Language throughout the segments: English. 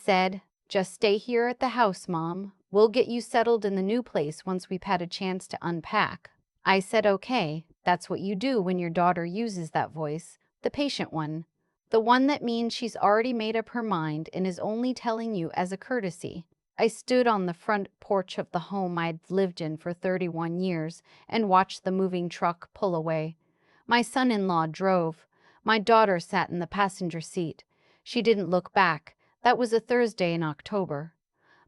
said, "Just stay here at the house, Mom. We'll get you settled in the new place once we've had a chance to unpack." I said, "Okay." That's what you do when your daughter uses that voice, the patient one. The one that means she's already made up her mind and is only telling you as a courtesy. I stood on the front porch of the home I'd lived in for 31 years and watched the moving truck pull away. My son-in-law drove. My daughter sat in the passenger seat. She didn't look back. That was a Thursday in October.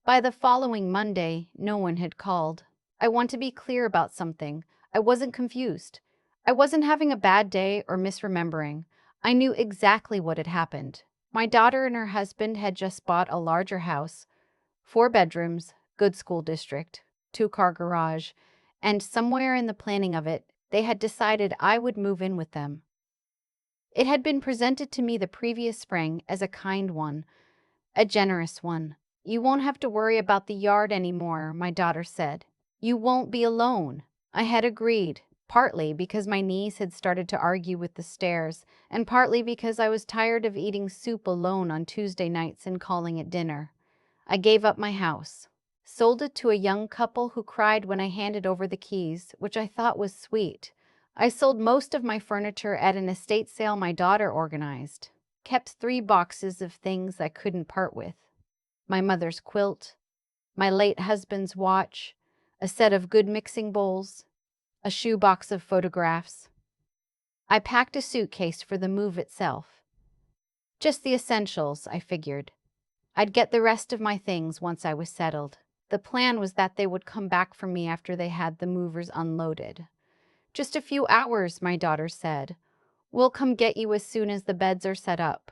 By the following Monday, no one had called. I want to be clear about something. I wasn't confused. I wasn't having a bad day or misremembering. I knew exactly what had happened. My daughter and her husband had just bought a larger house, 4 bedrooms, good school district, 2-car garage, and somewhere in the planning of it, they had decided I would move in with them. It had been presented to me the previous spring as a kind one, a generous one. "You won't have to worry about the yard anymore," my daughter said. "You won't be alone." I had agreed, partly because my niece had started to argue with the stairs, and partly because I was tired of eating soup alone on Tuesday nights and calling it dinner. I gave up my house, sold it to a young couple who cried when I handed over the keys, which I thought was sweet. I sold most of my furniture at an estate sale my daughter organized, kept 3 boxes of things I couldn't part with: my mother's quilt, my late husband's watch, a set of good mixing bowls, a shoebox of photographs. I packed a suitcase for the move itself. Just the essentials, I figured. I'd get the rest of my things once I was settled. The plan was that they would come back for me after they had the movers unloaded. "Just a few hours," my daughter said. "We'll come get you as soon as the beds are set up."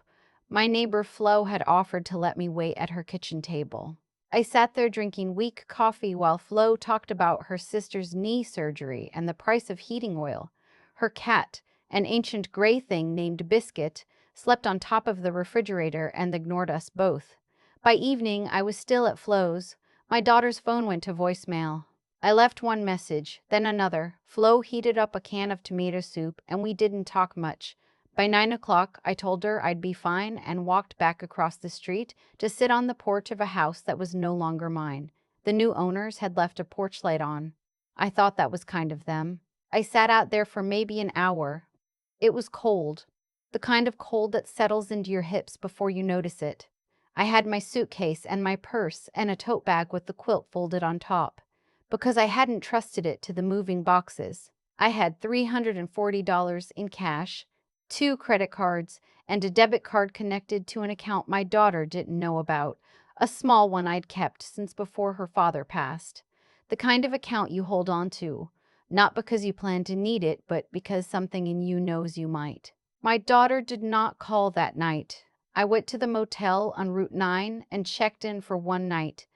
My neighbor Flo had offered to let me wait at her kitchen table. I sat there drinking weak coffee while Flo talked about her sister's knee surgery and the price of heating oil. Her cat, an ancient gray thing named Biscuit, slept on top of the refrigerator and ignored us both. By evening, I was still at Flo's. My daughter's phone went to voicemail. I left one message, then another. Flo heated up a can of tomato soup, and we didn't talk much. By 9 o'clock, I told her I'd be fine and walked back across the street to sit on the porch of a house that was no longer mine. The new owners had left a porch light on. I thought that was kind of them. I sat out there for maybe an hour. It was cold, the kind of cold that settles into your hips before you notice it. I had my suitcase and my purse and a tote bag with the quilt folded on top, because I hadn't trusted it to the moving boxes. I had $340 in cash, 2 credit cards, and a debit card connected to an account my daughter didn't know about, a small one I'd kept since before her father passed. The kind of account you hold on to, not because you plan to need it, but because something in you knows you might. My daughter did not call that night. I went to the motel on Route 9 and checked in for one night.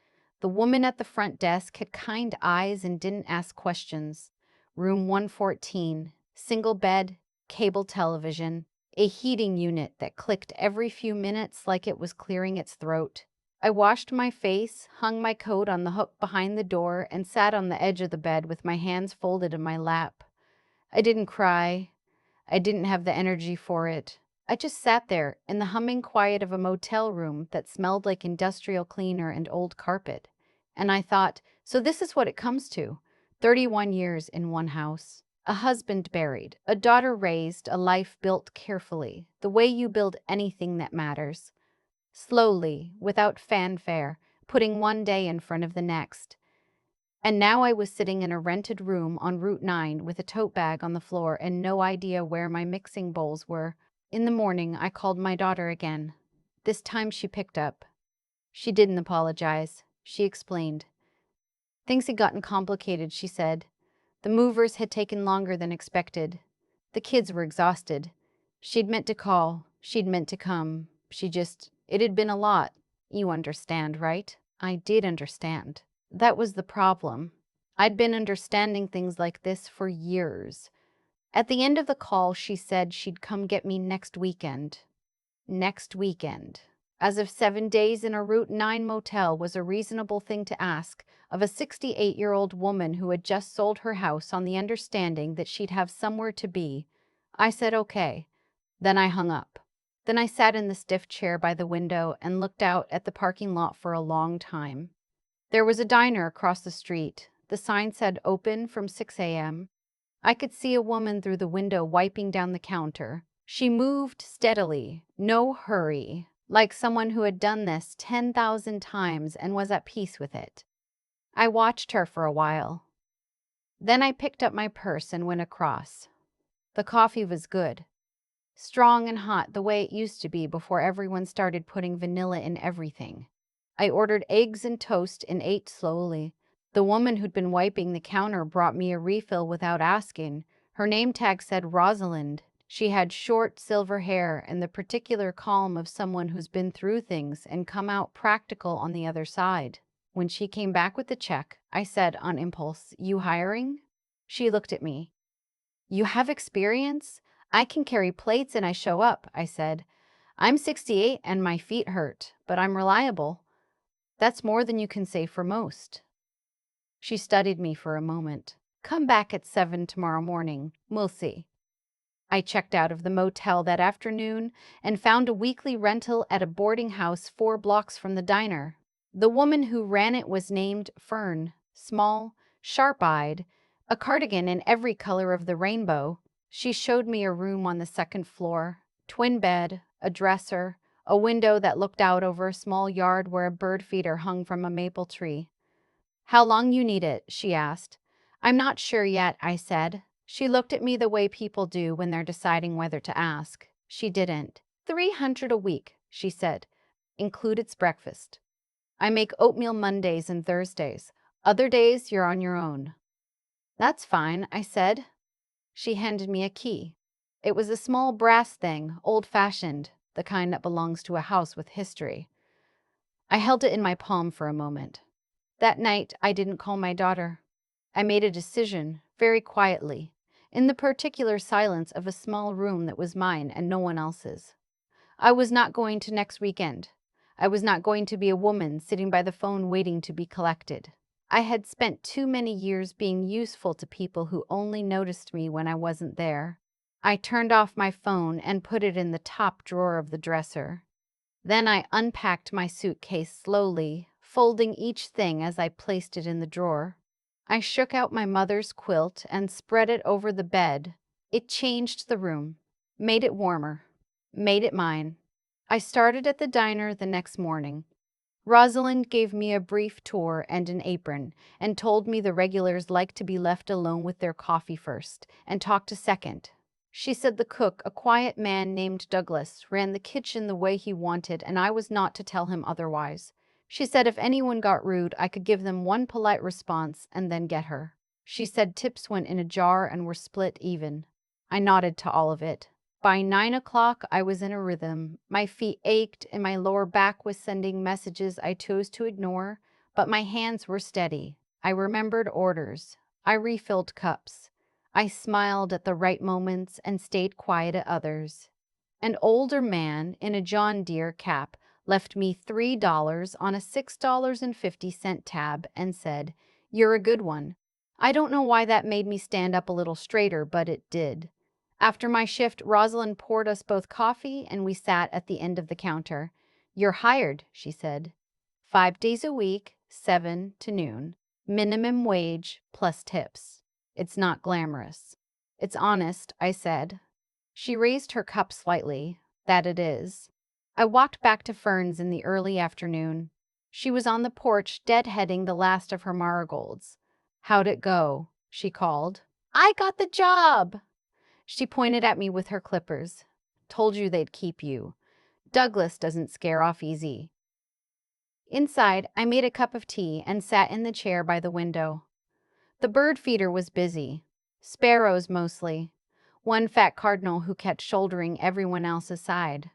The woman at the front desk had kind eyes and didn't ask questions. Room 114, single bed, cable television, a heating unit that clicked every few minutes like it was clearing its throat. I washed my face, hung my coat on the hook behind the door, and sat on the edge of the bed with my hands folded in my lap. I didn't cry. I didn't have the energy for it. I just sat there in the humming quiet of a motel room that smelled like industrial cleaner and old carpet. And I thought, so this is what it comes to. 31 years in one house. A husband buried, a daughter raised, a life built carefully, the way you build anything that matters. Slowly, without fanfare, putting one day in front of the next. And now I was sitting in a rented room on Route 9 with a tote bag on the floor and no idea where my mixing bowls were. In the morning, I called my daughter again. This time she picked up. She didn't apologize. She explained. Things had gotten complicated, she said. The movers had taken longer than expected. The kids were exhausted. She'd meant to call. She'd meant to come. It had been a lot. You understand, right? I did understand. That was the problem. I'd been understanding things like this for years. At the end of the call, she said she'd come get me next weekend. Next weekend. As if 7 days in a Route 9 motel was a reasonable thing to ask of a 68-year-old woman who had just sold her house on the understanding that she'd have somewhere to be. I said okay. Then I hung up. Then I sat in the stiff chair by the window and looked out at the parking lot for a long time. There was a diner across the street. The sign said open from 6 a.m. I could see a woman through the window wiping down the counter. She moved steadily, no hurry, like someone who had done this 10,000 times and was at peace with it. I watched her for a while. Then I picked up my purse and went across. The coffee was good. Strong and hot the way it used to be before everyone started putting vanilla in everything. I ordered eggs and toast and ate slowly. The woman who'd been wiping the counter brought me a refill without asking. Her name tag said Rosalind. She had short silver hair and the particular calm of someone who's been through things and come out practical on the other side. When she came back with the check, I said on impulse, "You hiring?" She looked at me. "You have experience? I can carry plates and I show up," I said. "I'm 68 and my feet hurt, but I'm reliable." "That's more than you can say for most." She studied me for a moment. "Come back at 7 tomorrow morning. We'll see." I checked out of the motel that afternoon and found a weekly rental at a boarding house 4 blocks from the diner. The woman who ran it was named Fern, small, sharp-eyed, a cardigan in every color of the rainbow. She showed me a room on the second floor, twin bed, a dresser, a window that looked out over a small yard where a bird feeder hung from a maple tree. "How long you need it?" she asked. "I'm not sure yet," I said. She looked at me the way people do when they're deciding whether to ask. She didn't. "300 a week," she said. "Includes breakfast. I make oatmeal Mondays and Thursdays. Other days, you're on your own." "That's fine," I said. She handed me a key. It was a small brass thing, old-fashioned, the kind that belongs to a house with history. I held it in my palm for a moment. That night, I didn't call my daughter. I made a decision, very quietly, in the particular silence of a small room that was mine and no one else's. I was not going to next weekend. I was not going to be a woman sitting by the phone waiting to be collected. I had spent too many years being useful to people who only noticed me when I wasn't there. I turned off my phone and put it in the top drawer of the dresser. Then I unpacked my suitcase slowly, folding each thing as I placed it in the drawer. I shook out my mother's quilt and spread it over the bed. It changed the room, made it warmer, made it mine. I started at the diner the next morning. Rosalind gave me a brief tour and an apron and told me the regulars like to be left alone with their coffee first and talked a second. She said the cook, a quiet man named Douglas, ran the kitchen the way he wanted and I was not to tell him otherwise. She said if anyone got rude, I could give them one polite response and then get her. She said tips went in a jar and were split even. I nodded to all of it. By 9 o'clock, I was in a rhythm. My feet ached and my lower back was sending messages I chose to ignore, but my hands were steady. I remembered orders. I refilled cups. I smiled at the right moments and stayed quiet at others. An older man in a John Deere cap left me $3 on a $6.50 tab and said, "You're a good one." I don't know why that made me stand up a little straighter, but it did. After my shift, Rosalind poured us both coffee and we sat at the end of the counter. "You're hired," she said. 5 days a week, 7 to noon. Minimum wage plus tips. It's not glamorous. It's honest, I said. She raised her cup slightly. "That it is." I walked back to Fern's in the early afternoon. She was on the porch deadheading the last of her marigolds. "How'd it go?" she called. "I got the job!" She pointed at me with her clippers. "Told you they'd keep you. Douglas doesn't scare off easy." Inside, I made a cup of tea and sat in the chair by the window. The bird feeder was busy. Sparrows mostly. One fat cardinal who kept shouldering everyone else aside.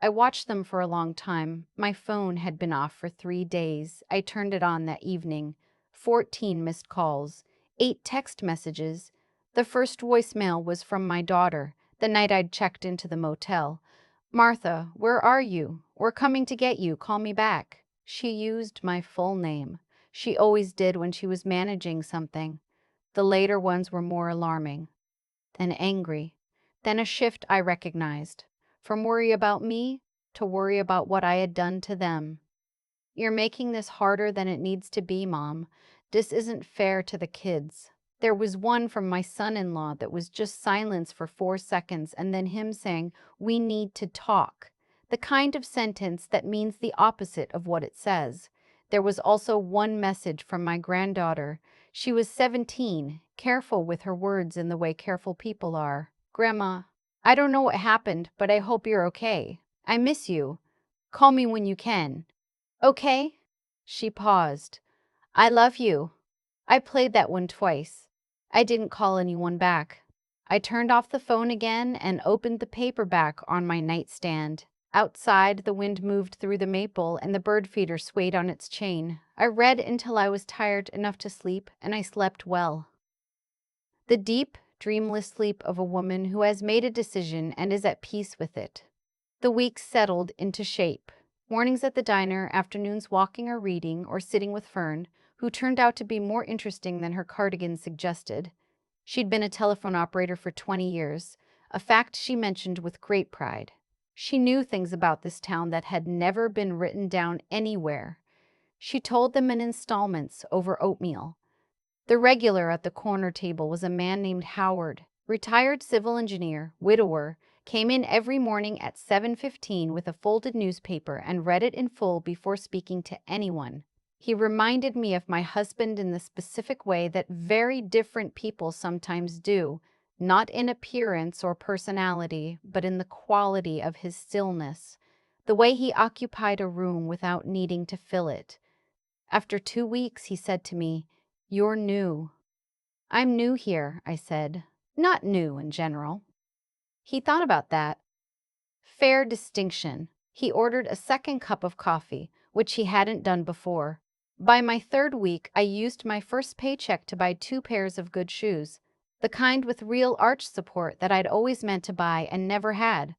I watched them for a long time. My phone had been off for 3 days. I turned it on that evening. 14 missed calls. 8 text messages. The first voicemail was from my daughter, the night I'd checked into the motel. "Martha, where are you? We're coming to get you. Call me back." She used my full name. She always did when she was managing something. The later ones were more alarming. Then angry. Then a shift I recognized. from worry about me to worry about what I had done to them. You're making this harder than it needs to be, Mom. This isn't fair to the kids. There was one from my son-in-law that was just silence for 4 seconds and then him saying, "We need to talk." The kind of sentence that means the opposite of what it says. There was also one message from my granddaughter. She was 17, careful with her words in the way careful people are. "Grandma, I don't know what happened, but I hope you're okay. I miss you. Call me when you can." "Okay." She paused. "I love you." I played that one twice. I didn't call anyone back. I turned off the phone again and opened the paperback on my nightstand. Outside, the wind moved through the maple and the bird feeder swayed on its chain. I read until I was tired enough to sleep, and I slept well. The deep, dreamless sleep of a woman who has made a decision and is at peace with it. The weeks settled into shape. Mornings at the diner, afternoons walking or reading or sitting with Fern, who turned out to be more interesting than her cardigan suggested. She'd been a telephone operator for 20 years, a fact she mentioned with great pride. She knew things about this town that had never been written down anywhere. She told them in installments over oatmeal. The regular at the corner table was a man named Howard, retired civil engineer, widower, came in every morning at 7:15 with a folded newspaper and read it in full before speaking to anyone. He reminded me of my husband in the specific way that very different people sometimes do, not in appearance or personality, but in the quality of his stillness, the way he occupied a room without needing to fill it. After 2 weeks, he said to me, "You're new." "I'm new here," I said. "Not new in general." He thought about that. Fair distinction. He ordered a second cup of coffee, which he hadn't done before. By my 3rd week, I used my first paycheck to buy 2 pairs of good shoes, the kind with real arch support that I'd always meant to buy and never had.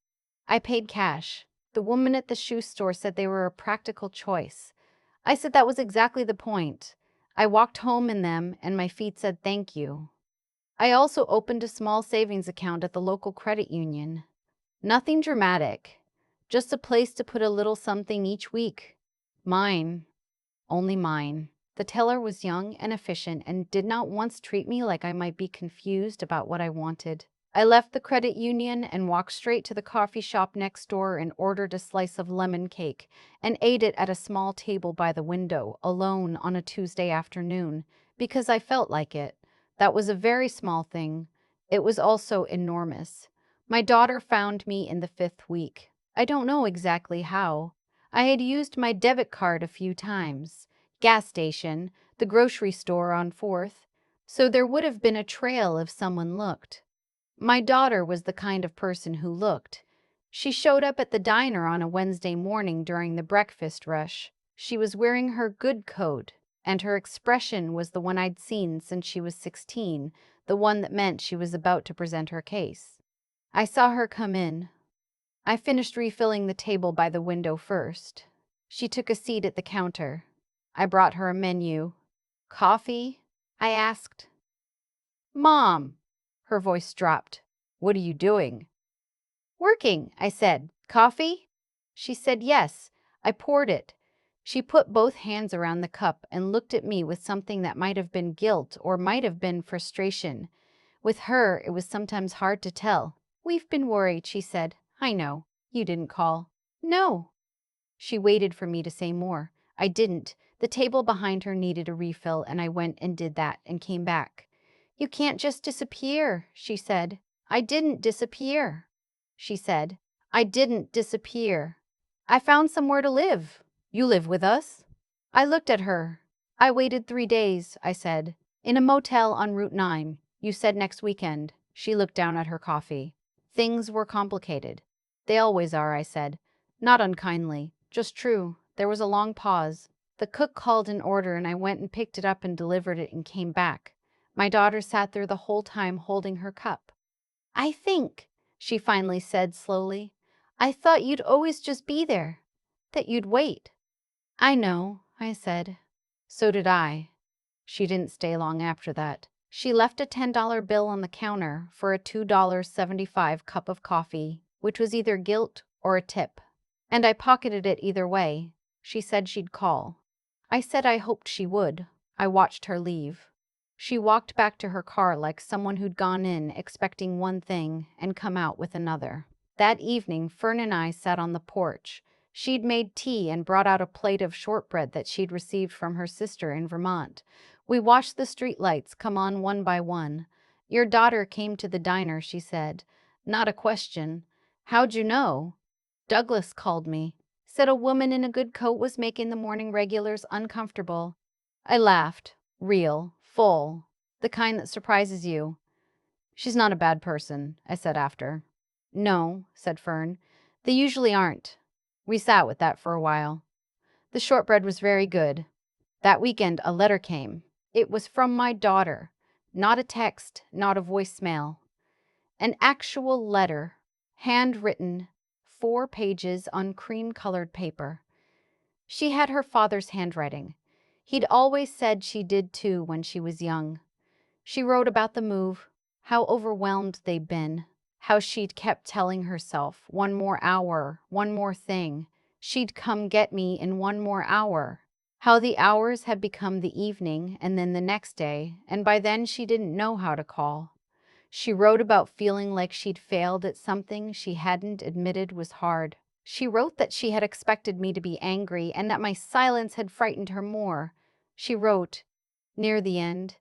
I paid cash. The woman at the shoe store said they were a practical choice. I said that was exactly the point. I walked home in them, and my feet said thank you. I also opened a small savings account at the local credit union. Nothing dramatic, just a place to put a little something each week. Mine, only mine. The teller was young and efficient and did not once treat me like I might be confused about what I wanted. I left the credit union and walked straight to the coffee shop next door and ordered a slice of lemon cake and ate it at a small table by the window, alone on a Tuesday afternoon, because I felt like it. That was a very small thing. It was also enormous. My daughter found me in the 5th week. I don't know exactly how. I had used my debit card a few times. Gas station, the grocery store on 4th, so there would have been a trail if someone looked. My daughter was the kind of person who looked. She showed up at the diner on a Wednesday morning during the breakfast rush. She was wearing her good coat, and her expression was the one I'd seen since she was 16, the one that meant she was about to present her case. I saw her come in. I finished refilling the table by the window first. She took a seat at the counter. I brought her a menu. "Coffee?" I asked. "Mom!" Her voice dropped. "What are you doing?" "Working," I said. "Coffee?" She said yes. I poured it. She put both hands around the cup and looked at me with something that might have been guilt or might have been frustration. With her, it was sometimes hard to tell. "We've been worried," she said. "I know. You didn't call." "No." She waited for me to say more. I didn't. The table behind her needed a refill, and I went and did that and came back. "You can't just disappear," she said. "I didn't disappear," she said. "I didn't disappear. I found somewhere to live." "You live with us?" I looked at her. "I waited 3 days," I said. "In a motel on Route 9. You said next weekend." She looked down at her coffee. "Things were complicated." "They always are," I said. Not unkindly, just true. There was a long pause. The cook called an order and I went and picked it up and delivered it and came back. My daughter sat there the whole time holding her cup. "I think," she finally said slowly, "I thought you'd always just be there, that you'd wait." "I know," I said. "So did I." She didn't stay long after that. She left a $10 bill on the counter for a $2.75 cup of coffee. which was either guilt or a tip. And I pocketed it either way. She said she'd call. I said I hoped she would. I watched her leave. She walked back to her car like someone who'd gone in expecting one thing and come out with another. That evening, Fern and I sat on the porch. She'd made tea and brought out a plate of shortbread that she'd received from her sister in Vermont. We watched the streetlights come on one by one. "Your daughter came to the diner," she said. "Not a question." "How'd you know?" "Douglas called me. Said a woman in a good coat was making the morning regulars uncomfortable." I laughed. Real, full, the kind that surprises you. "She's not a bad person," I said after. "No," said Fern. "They usually aren't." We sat with that for a while. The shortbread was very good. That weekend, a letter came. It was from my daughter. Not a text, not a voicemail. An actual letter, handwritten, 4 pages on cream-colored paper. She had her father's handwriting. He'd always said she did too when she was young. She wrote about the move, how overwhelmed they'd been, how she'd kept telling herself, one more hour, one more thing. She'd come get me in one more hour. How the hours had become the evening and then the next day, and by then she didn't know how to call. She wrote about feeling like she'd failed at something she hadn't admitted was hard. She wrote that she had expected me to be angry and that my silence had frightened her more. She wrote, near the end,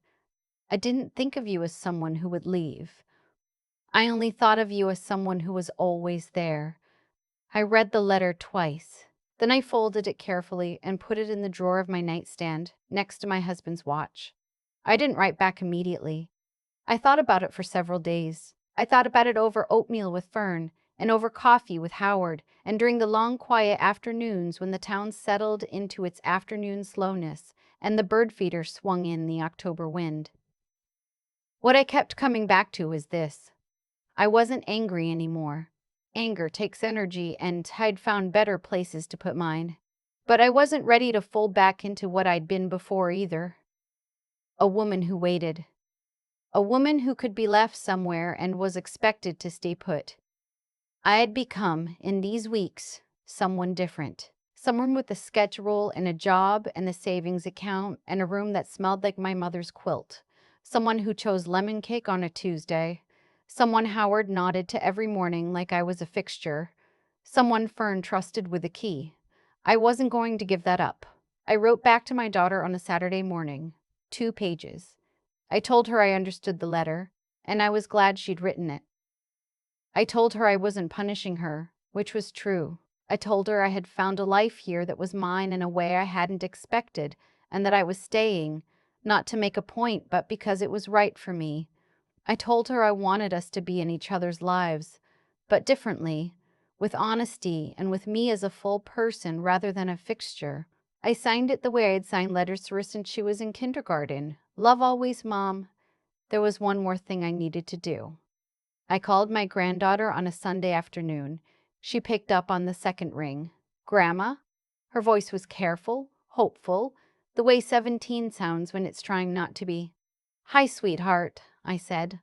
"I didn't think of you as someone who would leave. I only thought of you as someone who was always there." I read the letter twice. Then I folded it carefully and put it in the drawer of my nightstand next to my husband's watch. I didn't write back immediately. I thought about it for several days. I thought about it over oatmeal with Fern, and over coffee with Howard, and during the long quiet afternoons when the town settled into its afternoon slowness and the bird feeder swung in the October wind. What I kept coming back to was this. I wasn't angry anymore. Anger takes energy, and I'd found better places to put mine. But I wasn't ready to fold back into what I'd been before either. A woman who waited. A woman who could be left somewhere and was expected to stay put. I had become, in these weeks, someone different. Someone with a schedule and a job and a savings account and a room that smelled like my mother's quilt. Someone who chose lemon cake on a Tuesday. Someone Howard nodded to every morning like I was a fixture. Someone Fern trusted with a key. I wasn't going to give that up. I wrote back to my daughter on a Saturday morning. 2 pages. I told her I understood the letter, and I was glad she'd written it. I told her I wasn't punishing her, which was true. I told her I had found a life here that was mine in a way I hadn't expected, and that I was staying, not to make a point, but because it was right for me. I told her I wanted us to be in each other's lives, but differently, with honesty and with me as a full person rather than a fixture. I signed it the way I'd signed letters to her since she was in kindergarten. "Love always, Mom." There was one more thing I needed to do. I called my granddaughter on a Sunday afternoon. She picked up on the second ring. "Grandma?" Her voice was careful, hopeful, the way 17 sounds when it's trying not to be. "Hi, sweetheart," I said.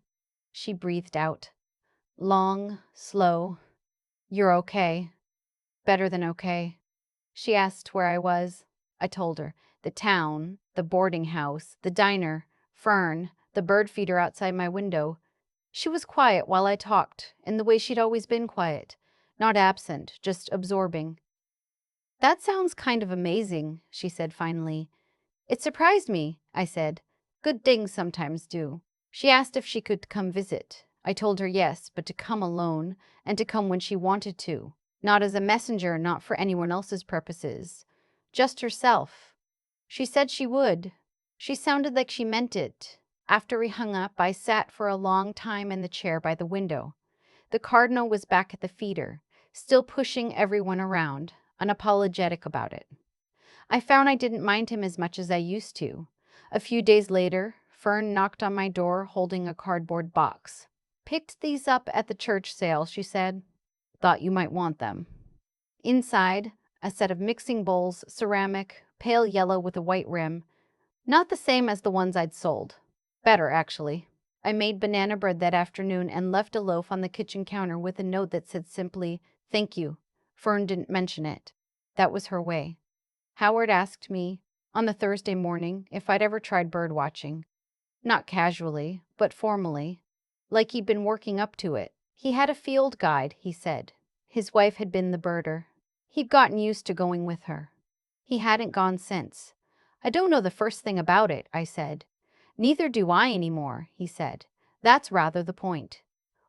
She breathed out. Long, slow. "You're okay." "Better than okay." She asked where I was. I told her. The town, the boarding house, the diner, Fern, the bird feeder outside my window. She was quiet while I talked, in the way she'd always been quiet. Not absent, just absorbing. "That sounds kind of amazing," she said finally. "It surprised me," I said. "Good things sometimes do." She asked if she could come visit. I told her yes, but to come alone, and to come when she wanted to. Not as a messenger, not for anyone else's purposes. Just herself. She said she would. She sounded like she meant it. After we hung up, I sat for a long time in the chair by the window. The cardinal was back at the feeder, still pushing everyone around, unapologetic about it. I found I didn't mind him as much as I used to. A few days later, Fern knocked on my door holding a cardboard box. "Picked these up at the church sale," she said. "Thought you might want them." Inside, a set of mixing bowls, ceramic, pale yellow with a white rim. Not the same as the ones I'd sold. Better, actually. I made banana bread that afternoon and left a loaf on the kitchen counter with a note that said simply, "Thank you." Fern didn't mention it. That was her way. Howard asked me on the Thursday morning if I'd ever tried bird watching. Not casually, but formally, like he'd been working up to it. He had a field guide, he said. His wife had been the birder. He'd gotten used to going with her. He hadn't gone since. I don't know the first thing about it, I said. Neither do I anymore, he said. That's rather the point.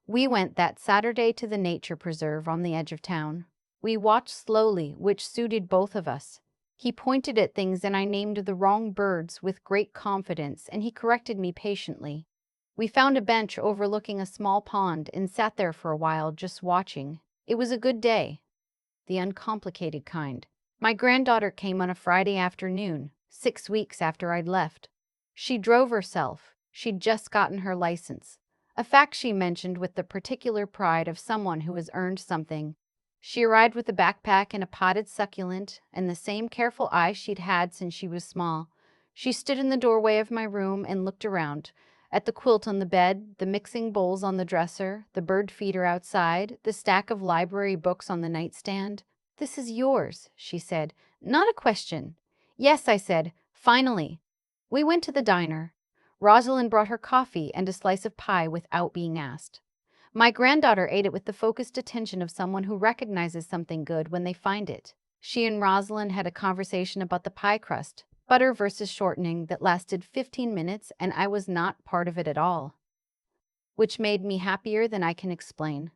We went that Saturday to the nature preserve on the edge of town. We watched slowly, which suited both of us. He pointed at things and I named the wrong birds with great confidence, and he corrected me patiently. We found a bench overlooking a small pond and sat there for a while just watching. It was a good day, the uncomplicated kind. My granddaughter came on a Friday afternoon, 6 weeks after I'd left. She drove herself. She'd just gotten her license, a fact she mentioned with the particular pride of someone who has earned something. She arrived with a backpack and a potted succulent and the same careful eye she'd had since she was small. She stood in the doorway of my room and looked around, at the quilt on the bed, the mixing bowls on the dresser, the bird feeder outside, the stack of library books on the nightstand. "This is yours," she said. "Not a question." "Yes," I said, finally. We went to the diner. Rosalind brought her coffee and a slice of pie without being asked. My granddaughter ate it with the focused attention of someone who recognizes something good when they find it. She and Rosalind had a conversation about the pie crust, butter versus shortening, that lasted 15 minutes, and I was not part of it at all, which made me happier than I can explain.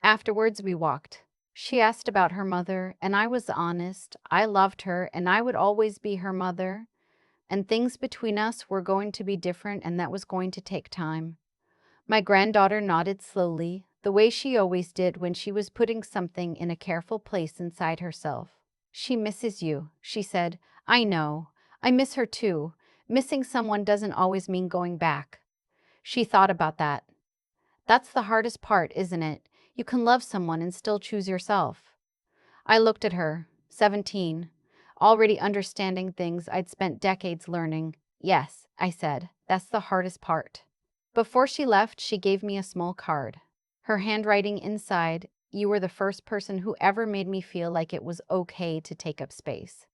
Afterwards, we walked. She asked about her mother, and I was honest. I loved her, and I would always be her mother. And things between us were going to be different, and that was going to take time. My granddaughter nodded slowly, the way she always did when she was putting something in a careful place inside herself. "She misses you," she said. "I know. I miss her too. Missing someone doesn't always mean going back." She thought about that. "That's the hardest part, isn't it? You can love someone and still choose yourself." I looked at her, 17, already understanding things I'd spent decades learning. "Yes," I said, "that's the hardest part." Before she left, she gave me a small card. Her handwriting inside, "You were the first person who ever made me feel like it was okay to take up space."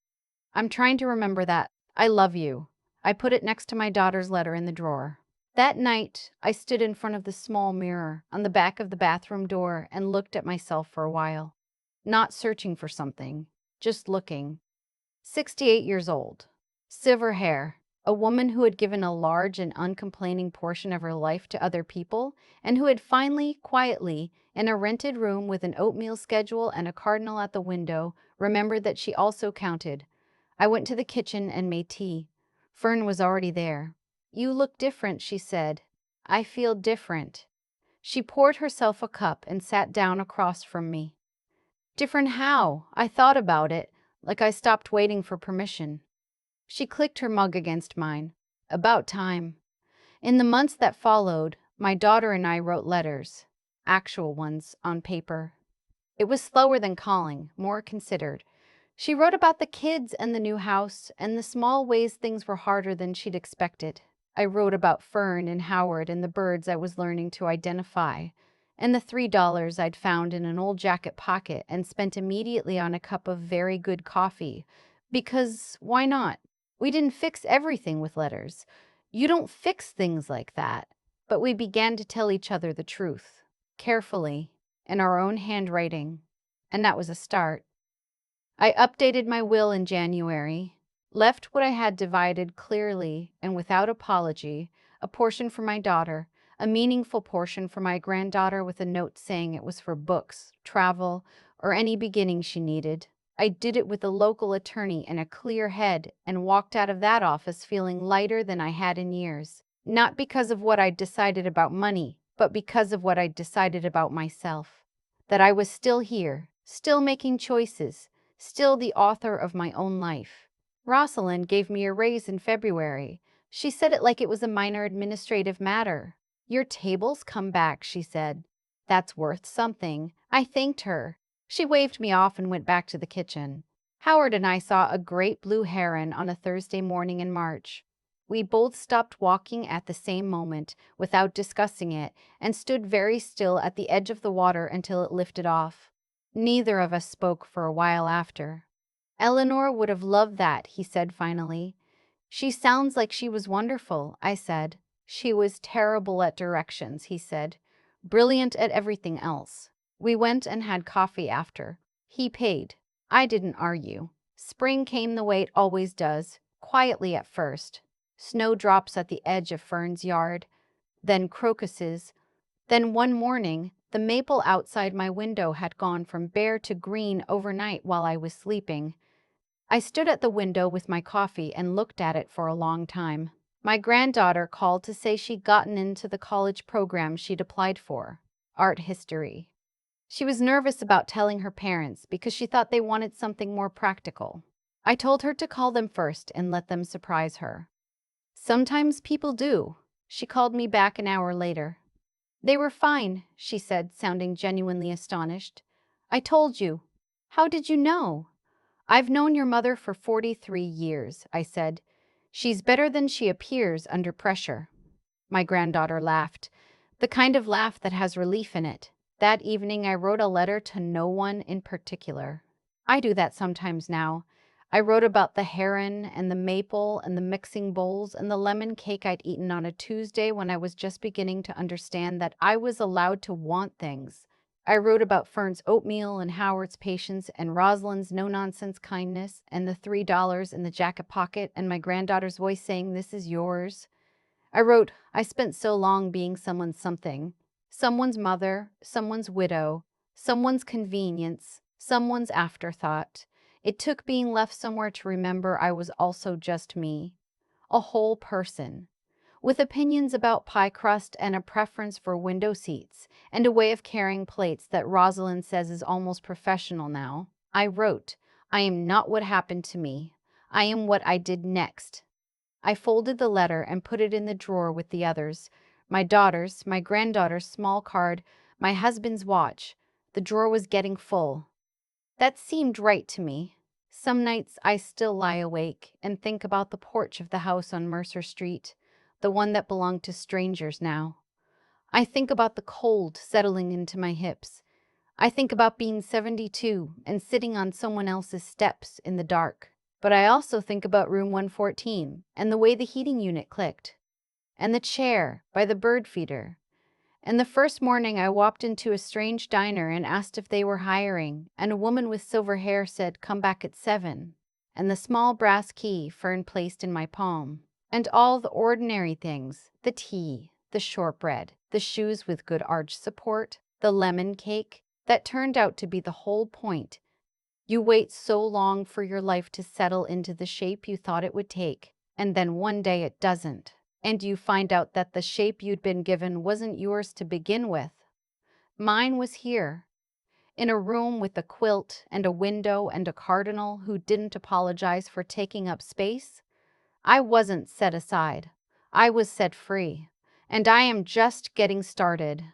I'm trying to remember that. "I love you." I put it next to my daughter's letter in the drawer. That night, I stood in front of the small mirror on the back of the bathroom door and looked at myself for a while. Not searching for something, just looking. 68 years old. Silver hair. A woman who had given a large and uncomplaining portion of her life to other people, and who had finally, quietly, in a rented room with an oatmeal schedule and a cardinal at the window, remembered that she also counted. I went to the kitchen and made tea. Fern was already there. "You look different," she said. "I feel different." She poured herself a cup and sat down across from me. Different how? I thought about it, like I stopped waiting for permission. She clicked her mug against mine. "About time." In the months that followed, my daughter and I wrote letters, actual ones, on paper. It was slower than calling, more considered. She wrote about the kids and the new house and the small ways things were harder than she'd expected. I wrote about Fern and Howard and the birds I was learning to identify, and the $3 I'd found in an old jacket pocket and spent immediately on a cup of very good coffee. Because why not? We didn't fix everything with letters. You don't fix things like that. But we began to tell each other the truth, carefully, in our own handwriting. And that was a start. I updated my will in January, left what I had divided clearly and without apology, a portion for my daughter, a meaningful portion for my granddaughter with a note saying it was for books, travel, or any beginning she needed. I did it with a local attorney and a clear head and walked out of that office feeling lighter than I had in years. Not because of what I'd decided about money, but because of what I'd decided about myself. That I was still here, still making choices, still the author of my own life. Rosalind gave me a raise in February. She said it like it was a minor administrative matter. "Your table's come back," she said. "That's worth something." I thanked her. She waved me off and went back to the kitchen. Howard and I saw a great blue heron on a Thursday morning in March. We both stopped walking at the same moment, without discussing it, and stood very still at the edge of the water until it lifted off. Neither of us spoke for a while after. Eleanor would have loved that, he said finally. She sounds like she was wonderful, I said. She was terrible at directions, he said. Brilliant at everything else. We went and had coffee after. He paid. I didn't argue. Spring came the way it always does, quietly at first. Snowdrops at the edge of Fern's yard, then crocuses. Then one morning, the maple outside my window had gone from bare to green overnight while I was sleeping. I stood at the window with my coffee and looked at it for a long time. My granddaughter called to say she'd gotten into the college program she'd applied for, art history. She was nervous about telling her parents because she thought they wanted something more practical. I told her to call them first and let them surprise her. Sometimes people do. She called me back an hour later. They were fine, she said, sounding genuinely astonished. I told you. How did you know? I've known your mother for 43 years, I said. She's better than she appears under pressure. My granddaughter laughed, the kind of laugh that has relief in it. That evening I wrote a letter to no one in particular. I do that sometimes now. I wrote about the heron and the maple and the mixing bowls and the lemon cake I'd eaten on a Tuesday when I was just beginning to understand that I was allowed to want things. I wrote about Fern's oatmeal and Howard's patience and Rosalind's no-nonsense kindness and the $3 in the jacket pocket and my granddaughter's voice saying, "This is yours." I wrote, I spent so long being someone's something. Someone's mother, someone's widow, someone's convenience, someone's afterthought. It took being left somewhere to remember I was also just me. A whole person. With opinions about pie crust and a preference for window seats, and a way of carrying plates that Rosalind says is almost professional now. I wrote, I am not what happened to me. I am what I did next. I folded the letter and put it in the drawer with the others. My daughter's, my granddaughter's small card, my husband's watch. The drawer was getting full. That seemed right to me. Some nights I still lie awake and think about the porch of the house on Mercer Street, the one that belonged to strangers now. I think about the cold settling into my hips. I think about being 72 and sitting on someone else's steps in the dark. But I also think about room 114 and the way the heating unit clicked, and the chair by the bird feeder. And the first morning I walked into a strange diner and asked if they were hiring, and a woman with silver hair said, "Come back at 7." And the small brass key Fern placed in my palm. And all the ordinary things, the tea, the shortbread, the shoes with good arch support, the lemon cake, that turned out to be the whole point. You wait so long for your life to settle into the shape you thought it would take, and then one day it doesn't. And you find out that the shape you'd been given wasn't yours to begin with. Mine was here, in a room with a quilt and a window and a cardinal who didn't apologize for taking up space. I wasn't set aside. I was set free. And I am just getting started.